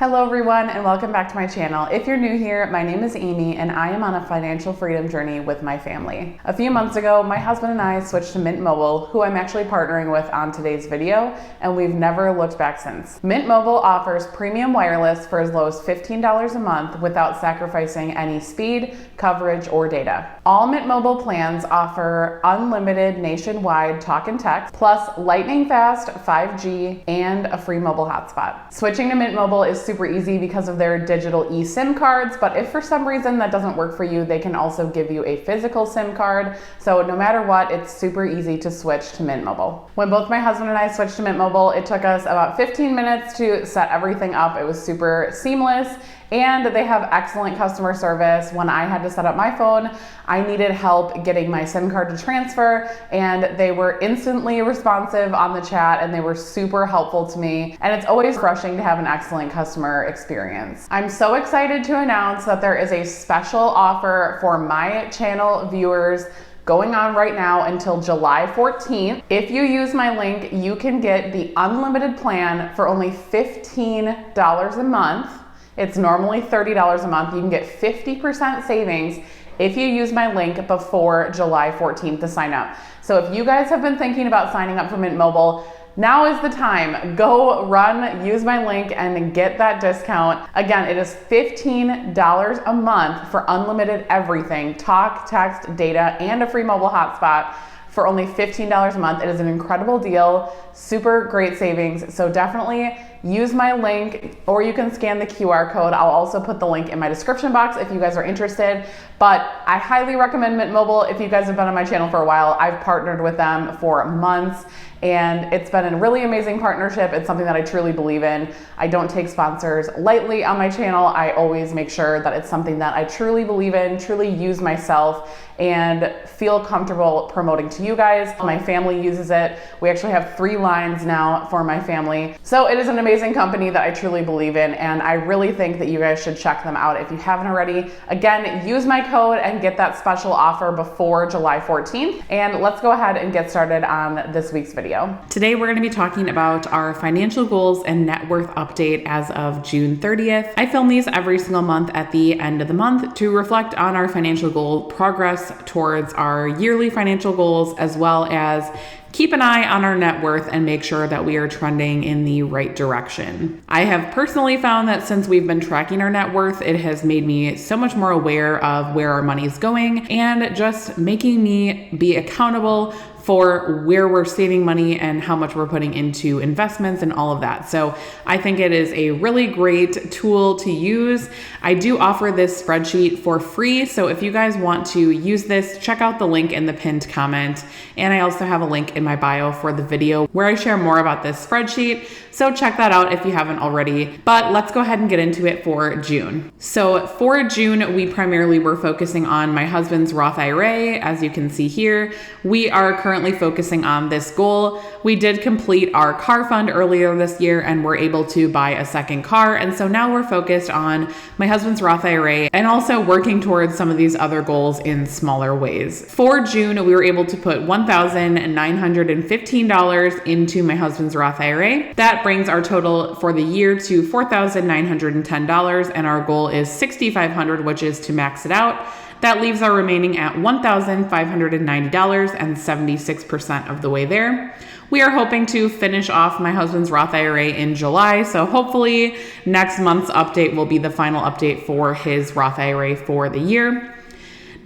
Hello everyone and welcome back to my channel. If you're new here, my name is Amy and I am on a financial freedom journey with my family. A few months ago, my husband and I switched to Mint Mobile, who I'm actually partnering with on today's video, and we've never looked back since. Mint Mobile offers premium wireless for as low as $15 a month without sacrificing any speed, coverage, or data. All Mint Mobile plans offer unlimited nationwide talk and text, plus lightning fast 5G and a free mobile hotspot. Switching to Mint Mobile is super easy because of their digital eSIM cards, but if for some reason that doesn't work for you, they can also give you a physical SIM card. So no matter what, it's super easy to switch to Mint Mobile. When both my husband and I switched to Mint Mobile, it took us about 15 minutes to set everything up. It was super seamless. And they have excellent customer service. When I had to set up my phone, I needed help getting my SIM card to transfer, and they were instantly responsive on the chat and they were super helpful to me. And it's always refreshing to have an excellent customer experience. I'm so excited to announce that there is a special offer for my channel viewers going on right now until July 14th. If you use my link, you can get the unlimited plan for only $15 a month. It's normally $30 a month. You can get 50% savings if you use my link before July 14th to sign up. So if you guys have been thinking about signing up for Mint Mobile, now is the time. Go run, use my link, and get that discount. Again, it is $15 a month for unlimited everything, talk, text, data, and a free mobile hotspot for only $15 a month. It is an incredible deal, super great savings. So definitely use my link, or you can scan the QR code. I'll also put the link in my description box if you guys are interested. But I highly recommend Mint Mobile. If you guys have been on my channel for a while, I've partnered with them for months, and it's been a really amazing partnership. It's something that I truly believe in. I don't take sponsors lightly on my channel. I always make sure that it's something that I truly believe in, truly use myself, and feel comfortable promoting to you guys. My family uses it. We actually have 3 lines now for my family. So it is an amazing company that I truly believe in, and I really think that you guys should check them out if you haven't already. Again, use my code and get that special offer before July 14th. And let's go ahead and get started on this week's video. Today, we're going to be talking about our financial goals and net worth update as of June 30th. I film these every single month at the end of the month to reflect on our financial goal progress towards our yearly financial goals, as well as keep an eye on our net worth and make sure that we are trending in the right direction. I have personally found that since we've been tracking our net worth, it has made me so much more aware of where our money is going and just making me be accountable for where we're saving money and how much we're putting into investments and all of that. So I think it is a really great tool to use. I do offer this spreadsheet for free. So if you guys want to use this, check out the link in the pinned comment. And I also have a link in my bio for the video where I share more about this spreadsheet. So check that out if you haven't already. But let's go ahead and get into it for June. So for June, we primarily were focusing on my husband's Roth IRA. As you can see here, we are currently focusing on this goal. We did complete our car fund earlier this year and were able to buy a second car. And so now we're focused on my husband's Roth IRA and also working towards some of these other goals in smaller ways. For June, we were able to put $1,915 into my husband's Roth IRA. That brings our total for the year to $4,910, and our goal is $6,500, which is to max it out. That leaves our remaining at $1,590 and 76% of the way there. We are hoping to finish off my husband's Roth IRA in July, so hopefully next month's update will be the final update for his Roth IRA for the year.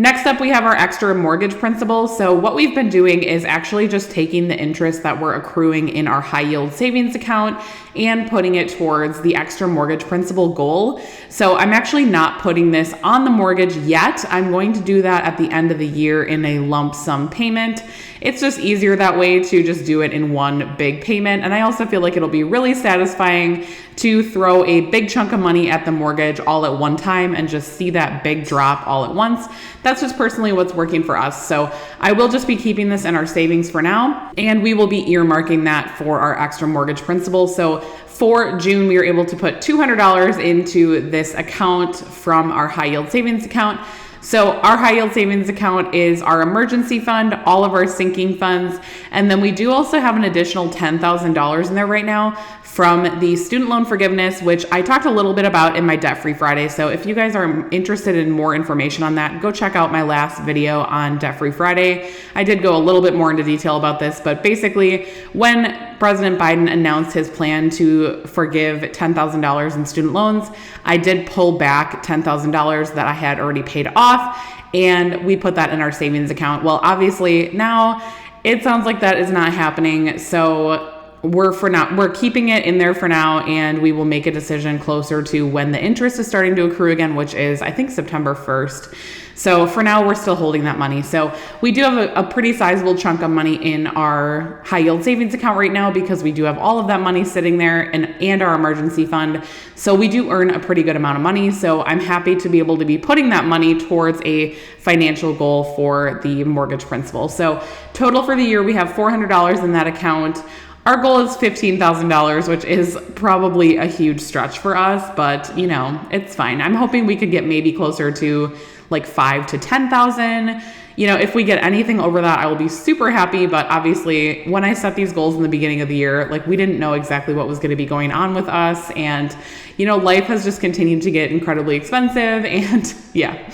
Next up, we have our extra mortgage principal. So what we've been doing is actually just taking the interest that we're accruing in our high yield savings account and putting it towards the extra mortgage principal goal. So I'm actually not putting this on the mortgage yet. I'm going to do that at the end of the year in a lump sum payment. It's just easier that way to just do it in one big payment. And I also feel like it'll be really satisfying to throw a big chunk of money at the mortgage all at one time and just see that big drop all at once. That's just personally what's working for us. So I will just be keeping this in our savings for now, and we will be earmarking that for our extra mortgage principal. So for June, we were able to put $200 into this account from our high yield savings account. So our high yield savings account is our emergency fund, all of our sinking funds. And then we do also have an additional $10,000 in there right now from the student loan forgiveness, which I talked a little bit about in my Debt Free Friday. So if you guys are interested in more information on that, go check out my last video on Debt Free Friday. I did go a little bit more into detail about this, but basically when President Biden announced his plan to forgive $10,000 in student loans, I did pull back $10,000 that I had already paid off, and we put that in our savings account. Well, obviously now it sounds like that is not happening. So we're keeping it in there for now, and we will make a decision closer to when the interest is starting to accrue again, which is I think September 1st. So for now, we're still holding that money. So we do have a pretty sizable chunk of money in our high yield savings account right now, because we do have all of that money sitting there and our emergency fund. So we do earn a pretty good amount of money. So I'm happy to be able to be putting that money towards a financial goal for the mortgage principal. So total for the year, we have $400 in that account. Our goal is $15,000, which is probably a huge stretch for us, but you know, it's fine. I'm hoping we could get maybe closer to like 5,000 to 10,000. You know, if we get anything over that, I will be super happy. But obviously, when I set these goals in the beginning of the year, like we didn't know exactly what was going to be going on with us. And, you know, life has just continued to get incredibly expensive. And yeah,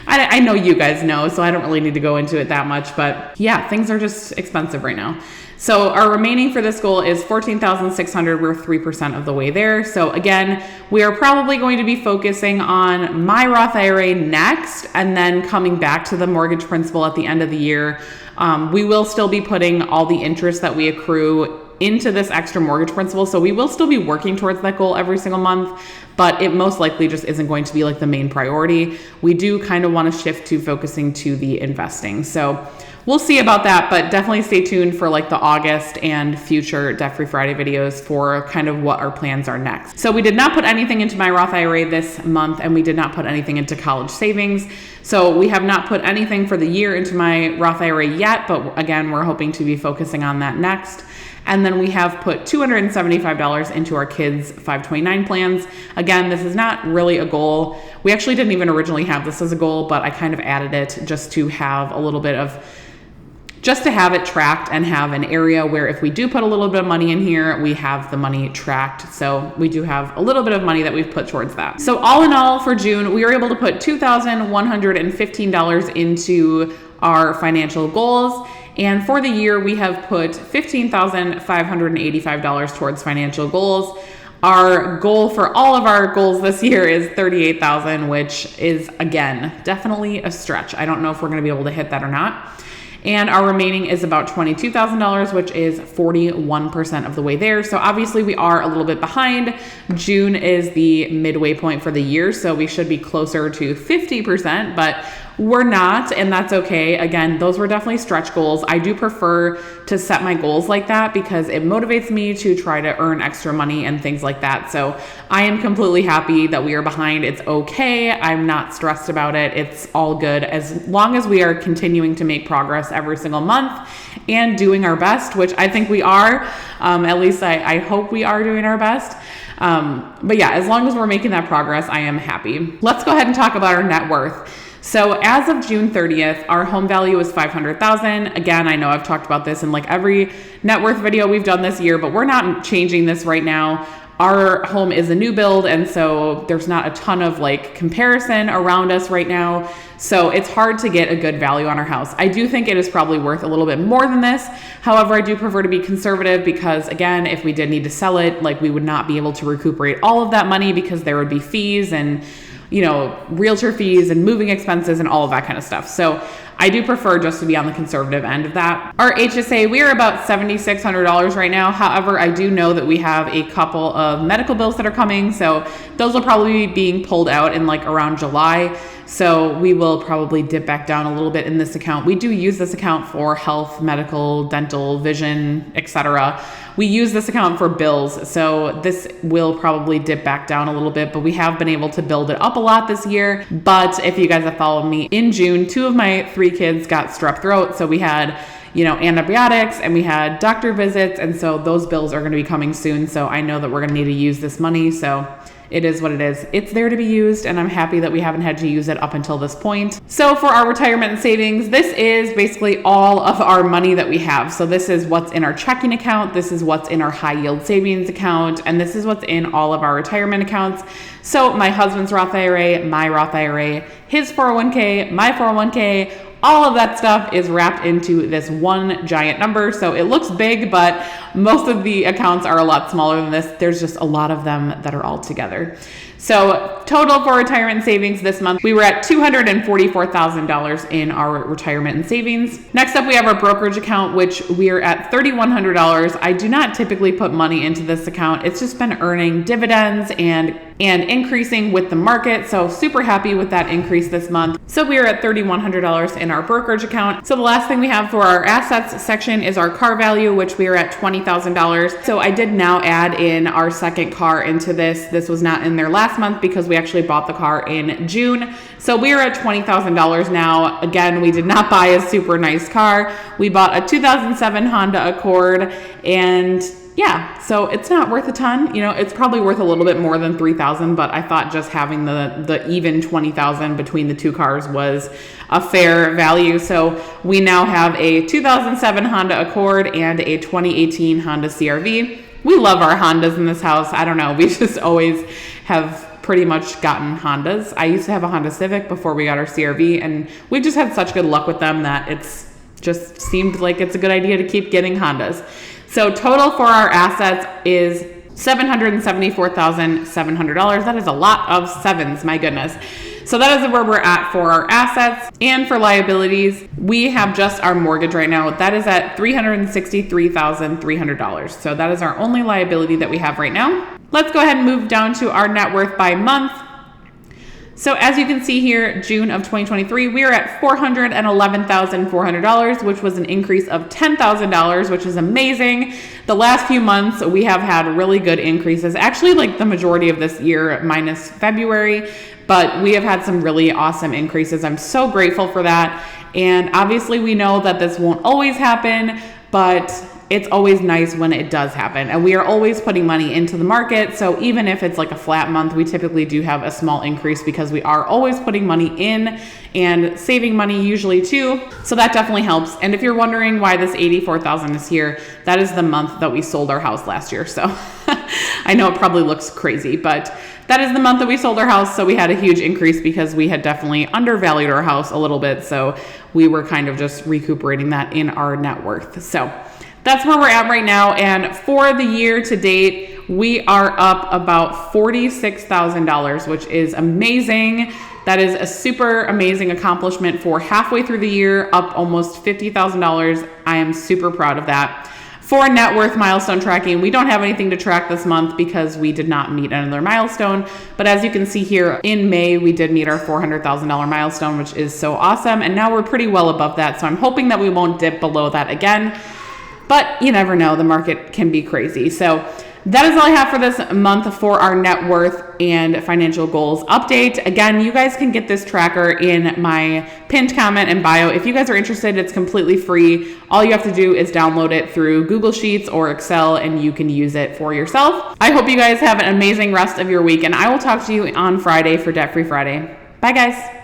I know you guys know, so I don't really need to go into it that much. But yeah, things are just expensive right now. So our remaining for this goal is $14,600. We're 3% of the way there. So again, we are probably going to be focusing on my Roth IRA next, and then coming back to the mortgage principal at the end of the year. We will still be putting all the interest that we accrue into this extra mortgage principal. So we will still be working towards that goal every single month, but it most likely just isn't going to be like the main priority. We do kind of want to shift to focusing to the investing. So we'll see about that, but definitely stay tuned for like the August and future Debt Free Friday videos for kind of what our plans are next. So we did not put anything into my Roth IRA this month, and we did not put anything into college savings. So we have not put anything for the year into my Roth IRA yet, but again, we're hoping to be focusing on that next. And then we have put $275 into our kids' 529 plans. Again, this is not really a goal. We actually didn't even originally have this as a goal, but I kind of added it just to have a little bit of, just to have it tracked and have an area where if we do put a little bit of money in here, we have the money tracked. So we do have a little bit of money that we've put towards that. So all in all, for June, we were able to put $2,115 into our financial goals. And for the year, we have put $15,585 towards financial goals. Our goal for all of our goals this year is $38,000, which is, again, definitely a stretch. I don't know if we're going to be able to hit that or not. And our remaining is about $22,000, which is 41% of the way there. So obviously we are a little bit behind. June is the midway point for the year, so we should be closer to 50%, but we're not, and that's okay. Again, those were definitely stretch goals. I do prefer to set my goals like that because it motivates me to try to earn extra money and things like that. So I am completely happy that we are behind. It's okay. I'm not stressed about it. It's all good as long as we are continuing to make progress every single month and doing our best, which I think we are. At least I hope we are doing our best. But yeah, as long as we're making that progress, I am happy. Let's go ahead and talk about our net worth. So as of June 30th, our home value is $500,000. Again, I know I've talked about this in like every net worth video we've done this year, but we're not changing this right now. Our home is a new build, and so there's not a ton of like comparison around us right now. So it's hard to get a good value on our house. I do think it is probably worth a little bit more than this. However, I do prefer to be conservative because again, if we did need to sell it, like we would not be able to recuperate all of that money because there would be fees and, you know, realtor fees and moving expenses and all of that kind of stuff. So I do prefer just to be on the conservative end of that. Our HSA, we are about $7,600 right now. However, I do know that we have a couple of medical bills that are coming. So those will probably be being pulled out in like around July. So we will probably dip back down a little bit in this account. We do use this account for health, medical, dental, vision, etc. We use this account for bills. So this will probably dip back down a little bit, but we have been able to build it up a lot this year. But if you guys have followed me, in June, 2 of my 3 kids got strep throat. So we had, you know, antibiotics and we had doctor visits. And so those bills are going to be coming soon. So I know that we're going to need to use this money. So it is what it is. It's there to be used, and I'm happy that we haven't had to use it up until this point. So for our retirement and savings, this is basically all of our money that we have. So this is what's in our checking account, this is what's in our high yield savings account, and this is what's in all of our retirement accounts. So my husband's Roth IRA, my Roth IRA, his 401k, my 401k, all of that stuff is wrapped into this one giant number. So it looks big, but most of the accounts are a lot smaller than this. There's just a lot of them that are all together. So total for retirement savings this month, we were at $244,000 in our retirement and savings. Next up, we have our brokerage account, which we're at $3,100. I do not typically put money into this account. It's just been earning dividends and increasing with the market. So super happy with that increase this month. So we are at $3,100 in our brokerage account. So the last thing we have for our assets section is our car value, which we are at $20,000. So I did now add in our second car into this. This was not in there last month because we actually bought the car in June. So we are at $20,000 now. Again, we did not buy a super nice car. We bought a 2007 Honda Accord, and yeah, so it's not worth a ton. You know, it's probably worth a little bit more than $3,000, but I thought just having the even $20,000 between the two cars was a fair value. So we now have a 2007 Honda Accord and a 2018 Honda CR-V. We love our Hondas in this house. I don't know, we just always have pretty much gotten Hondas. I used to have a Honda Civic before we got our CR-V, and we've just had such good luck with them that it's just seemed like it's a good idea to keep getting Hondas. So total for our assets is $774,700. That is a lot of sevens, my goodness. So that is where we're at for our assets. And for liabilities, we have just our mortgage right now. That is at $363,300. So that is our only liability that we have right now. Let's go ahead and move down to our net worth by month. So as you can see here, June of 2023, we are at $411,400, which was an increase of $10,000, which is amazing. The last few months, we have had really good increases, actually like the majority of this year minus February, but we have had some really awesome increases. I'm so grateful for that. And obviously we know that this won't always happen, but it's always nice when it does happen. And we are always putting money into the market. So even if it's like a flat month, we typically do have a small increase because we are always putting money in and saving money usually too. So that definitely helps. And if you're wondering why this $84,000 is here, that is the month that we sold our house last year. So I know it probably looks crazy, but that is the month that we sold our house. So we had a huge increase because we had definitely undervalued our house a little bit. So we were kind of just recuperating that in our net worth. So that's where we're at right now. And for the year to date, we are up about $46,000, which is amazing. That is a super amazing accomplishment for halfway through the year, up almost $50,000. I am super proud of that. For net worth milestone tracking, we don't have anything to track this month because we did not meet another milestone. But as you can see here, in May, we did meet our $400,000 milestone, which is so awesome. And now we're pretty well above that. So I'm hoping that we won't dip below that again. But you never know, the market can be crazy. So that is all I have for this month for our net worth and financial goals update. Again, you guys can get this tracker in my pinned comment and bio. If you guys are interested, it's completely free. All you have to do is download it through Google Sheets or Excel, and you can use it for yourself. I hope you guys have an amazing rest of your week, and I will talk to you on Friday for Debt Free Friday. Bye, guys.